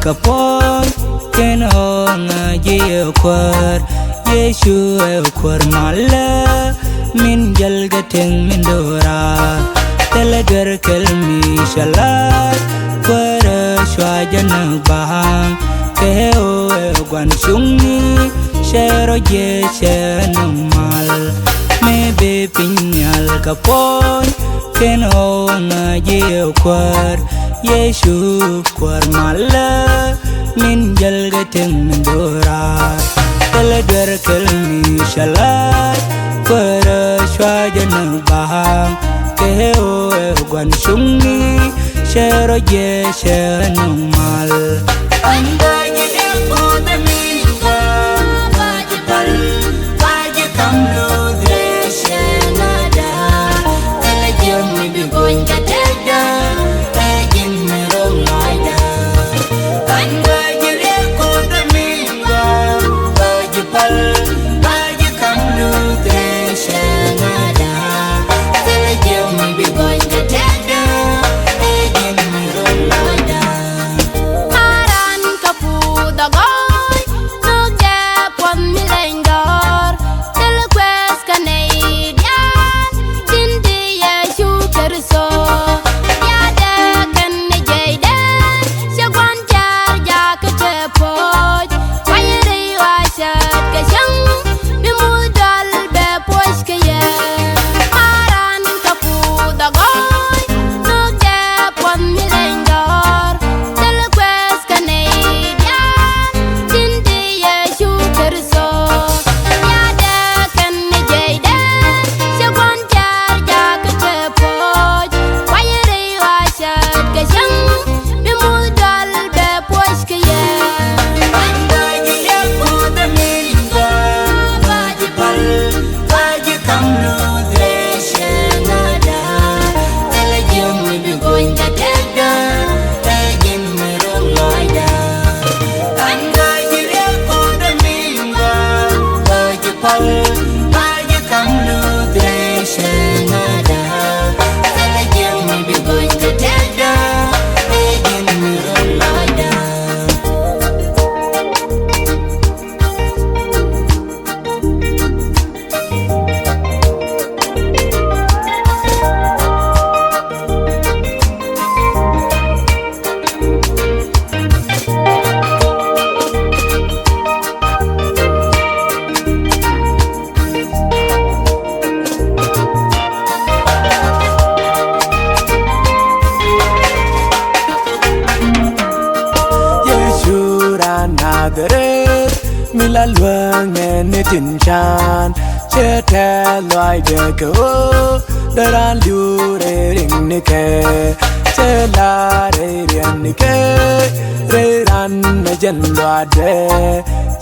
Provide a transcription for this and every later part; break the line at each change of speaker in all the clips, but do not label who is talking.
kapon ken honga je kwar Yeshu kwar mala min jalga teng min dora telegar kelmi shalat kwar shwajana bahang keo gwan shungni shero je shenumal mebe pinyal kapon ken honga je kwar Yeshu kwar mala min jalga teng min dora telegar kelmi shalat kwar shwajana bahang keo gwan shungni shero je shenumal Mila luang ne tin chan che the loai de ko daran lu re ring ne ke che la re rian ne ke re ran ne jen loa de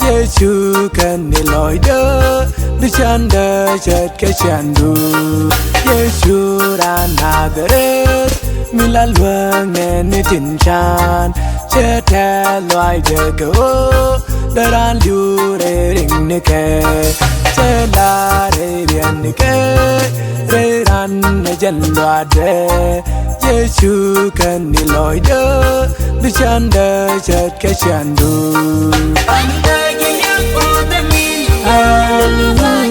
Yeshu kan ne loi de chan de chet ke chan du Yeshu ran na de Mila luang ne tin chan che the loai de ko daran lu re ring ne ke che la re rian ne ke re ran ne jen loa de Yeshu kan ni loi de chan de chet ke chan du Hallelujah